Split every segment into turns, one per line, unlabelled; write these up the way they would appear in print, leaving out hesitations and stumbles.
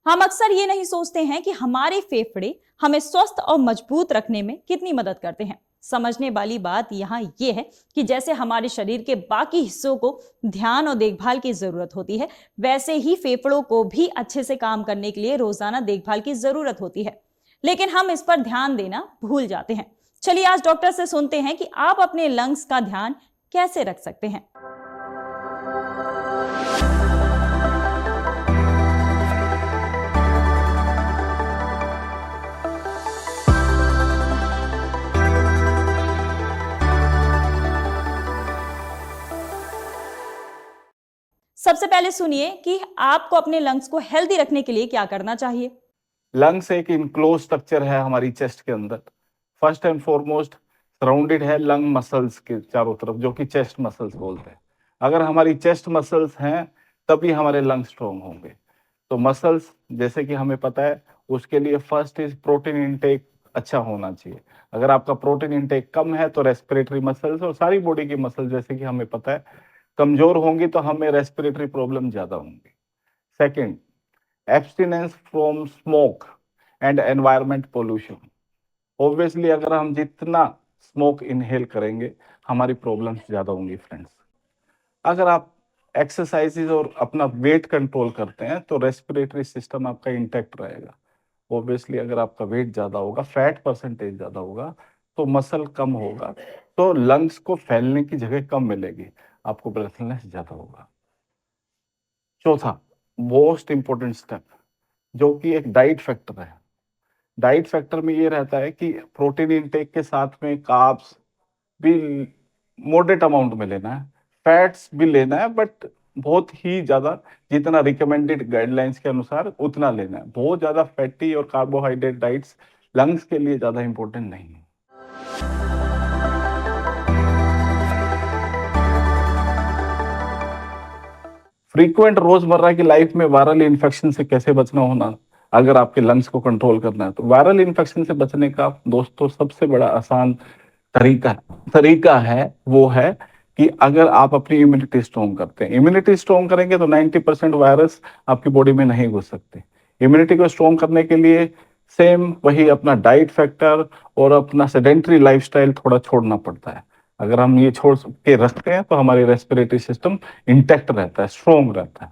हम अक्सर ये नहीं सोचते हैं कि हमारे फेफड़े हमें स्वस्थ और मजबूत रखने में कितनी मदद करते हैं। समझने वाली बात यहाँ ये है कि जैसे हमारे शरीर के बाकी हिस्सों को ध्यान और देखभाल की जरूरत होती है, वैसे ही फेफड़ों को भी अच्छे से काम करने के लिए रोजाना देखभाल की जरूरत होती है। लेकिन हम इस पर ध्यान देना भूल जाते हैं। चलिए आज डॉक्टर से सुनते हैं कि आप अपने लंग्स का ध्यान कैसे रख सकते हैं। सबसे पहले सुनिए कि आपको अपने लंग्स को हेल्दी रखने के लिए क्या करना चाहिए।
लंग्स एक इनक्लोज स्ट्रक्चर है हमारी चेस्ट के अंदर। फर्स्ट एंड फॉरमोस्ट सराउंडेड है लंग मसल्स के चारों तरफ, जो कि चेस्ट मसल्स बोलते हैं। अगर हमारी चेस्ट मसल्स हैं तभी हमारे लंग स्ट्रॉन्ग होंगे। तो मसल्स जैसे कि हमें पता है, उसके लिए फर्स्ट इज प्रोटीन इंटेक अच्छा होना चाहिए। अगर आपका प्रोटीन इंटेक कम है तो रेस्पिरेटरी मसल्स और सारी बॉडी की मसल्स जैसे कि हमें पता है कमजोर होंगी, तो हमें रेस्पिरेटरी प्रॉब्लम ज्यादा होंगी। Second, abstinence from smoke and environment pollution. Obviously अगर हम जितना स्मोक इनहेल करेंगे हमारी प्रॉब्लम्स ज़्यादा होंगी फ्रेंड्स। अगर आप एक्सरसाइजेज और अपना वेट कंट्रोल करते हैं तो रेस्पिरेटरी सिस्टम आपका इंटैक्ट रहेगा। ऑब्वियसली अगर आपका वेट ज़्यादा होगा, फैट परसेंटेज ज़्यादा होगा, तो मसल कम होगा, तो लंग्स को फैलने की जगह कम मिलेगी, आपको ब्रेथलेस ज़्यादा होगा। चौथा मोस्ट इंपॉर्टेंट स्टेप, जो कि एक डाइट फैक्टर है। डाइट फैक्टर में ये रहता है कि प्रोटीन इंटेक के साथ में कार्ब्स भी मॉडरेट अमाउंट में लेना है, फैट्स भी लेना है, बट बहुत ही ज़्यादा, जितना रिकमेंडेड गाइडलाइंस के अनुसार उतना लेना है। बहुत ज़्यादा फैटी और कार्बोहाइड्रेट डाइट्स लंग्स के लिए ज़्यादा इंपॉर्टेंट नहीं है। फ्रीक्वेंट रोजमर्रा की लाइफ में वायरल इन्फेक्शन से कैसे बचना होना, अगर आपके लंग्स को कंट्रोल करना है तो वायरल इन्फेक्शन से बचने का दोस्तों सबसे बड़ा आसान तरीका है वो है कि अगर आप अपनी इम्यूनिटी स्ट्रॉन्ग करते हैं। इम्यूनिटी स्ट्रॉन्ग करेंगे तो 90% वायरस आपकी बॉडी में नहीं घुस सकते। इम्यूनिटी को स्ट्रॉन्ग करने के लिए सेम वही अपना डाइट फैक्टर और अपना सेडेंट्री लाइफस्टाइल थोड़ा छोड़ना पड़ता है। अगर हम ये छोड़ के रखते हैं तो हमारी रेस्पिरेटरी सिस्टम इंटैक्ट रहता है, स्ट्रॉन्ग रहता है।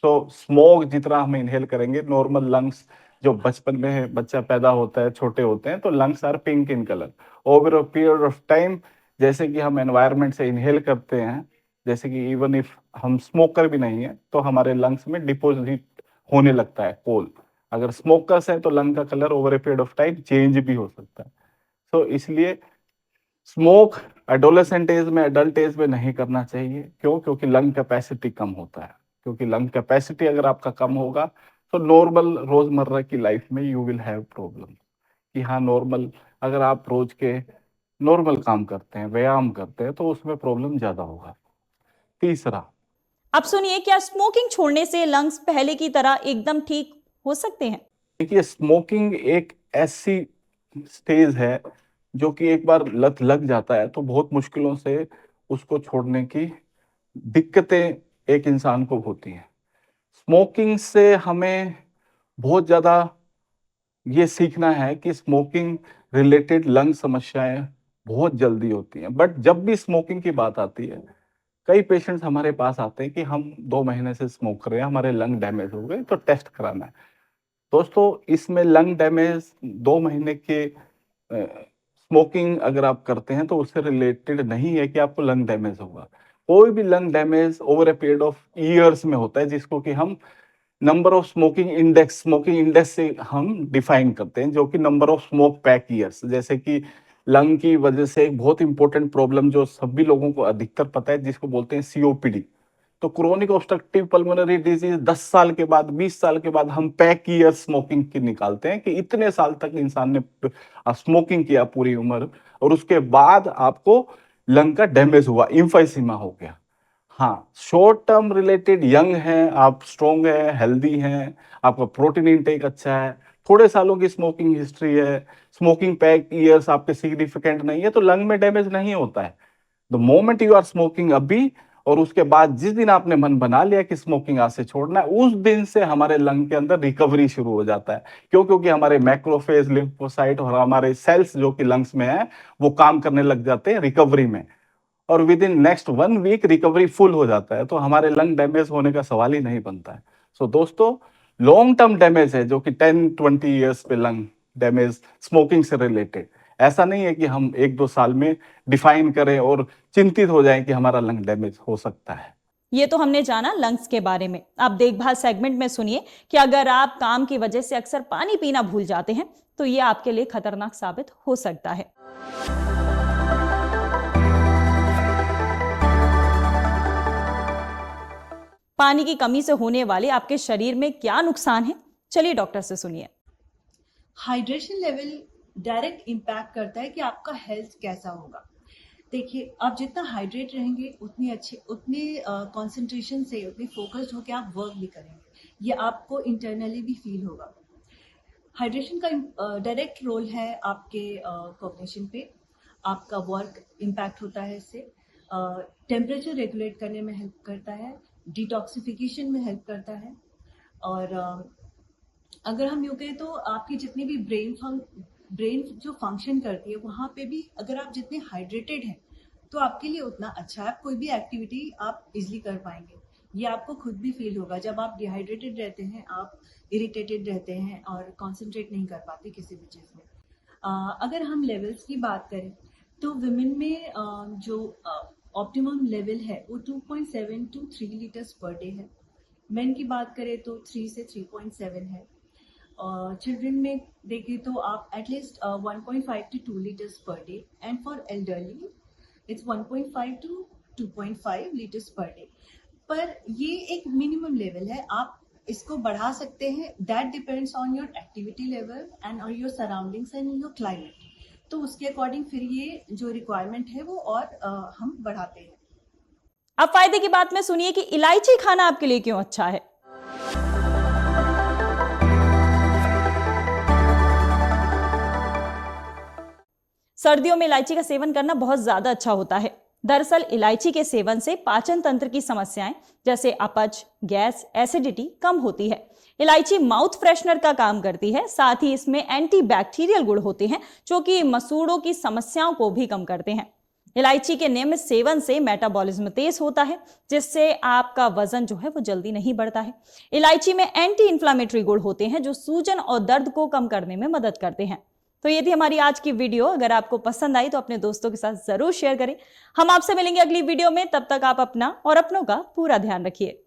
तो स्मोक जितना हम इनहेल करेंगे, नॉर्मल लंग्स जो बचपन में बच्चा पैदा होता है, छोटे होते हैं, तो lungs are pink in colour. Over a period of time जैसे कि हम एनवायरनमेंट से इनहेल करते हैं, जैसे कि इवन इफ हम स्मोकर भी नहीं है तो हमारे लंग्स में डिपोजिट होने लगता है कोल। अगर स्मोकर्स है तो लंग का colour over a period of time change भी हो सकता है। तो इसलिए स्मोक एडोलेसेंट एज में, एडल्ट एज में नहीं करना चाहिए। क्यों? क्योंकि लंग कैपेसिटी कम होता है। क्योंकि लंग कैपेसिटी अगर आपका कम होगा तो नॉर्मल रोजमर्रा की लाइफ में यू विल हैव प्रॉब्लम। कि हाँ, नॉर्मल अगर आप रोज के नॉर्मल काम करते हैं, व्यायाम करते हैं, तो उसमें प्रॉब्लम ज्यादा होगा। तीसरा,
अब सुनिए, क्या स्मोकिंग छोड़ने से लंग्स पहले की तरह एकदम ठीक हो सकते हैं?
देखिए, स्मोकिंग एक ऐसी स्टेज है जो कि एक बार लत लग जाता है तो बहुत मुश्किलों से उसको छोड़ने की दिक्कतें एक इंसान को होती हैं। स्मोकिंग से हमें बहुत ज़्यादा ये सीखना है कि स्मोकिंग रिलेटेड लंग समस्याएं बहुत जल्दी होती हैं। बट जब भी स्मोकिंग की बात आती है, कई पेशेंट्स हमारे पास आते हैं कि हम 2 महीने से स्मोक कर रहे हैं, हमारे लंग डैमेज हो गए, तो टेस्ट कराना है। दोस्तों, इसमें लंग डैमेज 2 महीने के स्मोकिंग अगर आप करते हैं तो उससे रिलेटेड नहीं है कि आपको लंग डैमेज होगा। कोई भी lung damage over a period of years में होता है, जिसको कि हम नंबर ऑफ स्मोकिंग इंडेक्स से हम डिफाइन करते हैं, जो कि number of smoke pack years. जैसे कि लंग की वजह से एक बहुत इंपॉर्टेंट प्रॉब्लम जो सभी लोगों को अधिकतर पता है, जिसको बोलते हैं सीओपीडी। तो क्रोनिक ऑब्स्ट्रक्टिव पल्मोनरी डिजीज 10 साल के बाद, 20 साल के बाद हम पैक ईयर स्मोकिंग की निकालते हैं कि इतने साल तक इंसान ने स्मोकिंग किया पूरी उम्र, और उसके बाद आपको लंग का डैमेज हुआ, इम्फाइसीमा हो गया। हाँ, शॉर्ट टर्म रिलेटेड यंग है, आप स्ट्रॉन्ग है, हेल्दी हैं, आपका प्रोटीन इंटेक अच्छा है, थोड़े सालों की स्मोकिंग हिस्ट्री है, स्मोकिंग पैक ईयर्स आपके सिग्निफिकेंट नहीं है, तो लंग में डैमेज नहीं होता है। The moment you are smoking अभी, और उसके बाद जिस दिन आपने मन बना लिया कि स्मोकिंग आज से छोड़ना है, उस दिन से हमारे लंग के अंदर रिकवरी शुरू हो जाता है। क्यों? क्योंकि हमारे मैक्रोफेज, लिम्फोसाइट और हमारे सेल्स जो कि लंग्स में है वो काम करने लग जाते हैं रिकवरी में, और within next 1 week recovery full हो जाता है, तो हमारे लंग डैमेज होने का सवाल ही नहीं बनता है। सो दोस्तों, लॉन्ग टर्म डैमेज है जो कि 10-20 ईयर्स पे लंग डैमेज स्मोकिंग से रिलेटेड, ऐसा नहीं है कि हम 1-2 साल में डिफाइन करें और चिंतित हो जाएं कि हमारा लंग डैमेज हो सकता है।
ये तो हमने जाना लंग्स के बारे में। आप देखभाल सेगमेंट में सुनिए कि अगर आप काम की वजह से अक्सर पानी पीना भूल जाते हैं तो ये आपके लिए खतरनाक साबित हो सकता है। पानी की कमी से होने वाले आपके शरीर में क्या नुकसान है, चलिए डॉक्टर से सुनिए।
हाइड्रेशन लेवल डायरेक्ट इम्पैक्ट करता है कि आपका हेल्थ कैसा होगा। देखिए, आप जितना हाइड्रेट रहेंगे उतने कंसंट्रेशन से, उतने फोकस्ड होकर आप वर्क भी करेंगे, ये आपको इंटरनली भी फील होगा। हाइड्रेशन का डायरेक्ट रोल है आपके कॉग्निशन पे, आपका वर्क इम्पैक्ट होता है इससे, टेम्परेचर रेगुलेट करने में हेल्प करता है, डिटॉक्सिफिकेशन में हेल्प करता है, और अगर हम यूँ कहें तो आपकी जितनी भी ब्रेन जो फंक्शन करती है वहाँ पे भी अगर आप जितने हाइड्रेटेड हैं तो आपके लिए उतना अच्छा है, कोई भी एक्टिविटी आप इजीली कर पाएंगे। ये आपको खुद भी फील होगा। जब आप डिहाइड्रेटेड रहते हैं, आप इरिटेटेड रहते हैं और कॉन्सेंट्रेट नहीं कर पाते किसी भी चीज़ में। अगर हम लेवल्स की बात करें तो विमेन में जो ऑप्टिमम लेवल है वो 2.7 to 3 लीटर्स पर डे है। मेन की बात करें तो 3 से 3.7 है। चिल्ड्रन में देखें तो आप at least 1.5 to 2 litres per day, and for elderly it's 1.5 to 2.5 litres per day. पर ये एक मिनिमम लेवल है, आप इसको बढ़ा सकते हैं। That depends on your activity level and on your surroundings and your climate. तो उसके अकॉर्डिंग फिर ये जो रिक्वायरमेंट है वो और हम बढ़ाते हैं।
अब फायदे की बात में सुनिए कि इलायची खाना आपके लिए क्यों अच्छा है। सर्दियों में इलायची का सेवन करना बहुत ज्यादा अच्छा होता है। दरअसल इलायची के सेवन से पाचन तंत्र की समस्याएं जैसे अपच, गैस, एसिडिटी कम होती है। इलायची माउथ फ्रेशनर का काम करती है, साथ ही इसमें एंटीबैक्टीरियल गुण होते हैं जो कि मसूड़ों की समस्याओं को भी कम करते हैं। इलायची के नियमित सेवन से मेटाबॉलिज्म तेज होता है, जिससे आपका वजन जो है वो जल्दी नहीं बढ़ता है। इलायची में एंटी इंफ्लेमेटरी गुण होते हैं जो सूजन और दर्द को कम करने में मदद करते हैं। तो ये थी हमारी आज की वीडियो। अगर आपको पसंद आई तो अपने दोस्तों के साथ जरूर शेयर करें। हम आपसे मिलेंगे अगली वीडियो में, तब तक आप अपना और अपनों का पूरा ध्यान रखिए।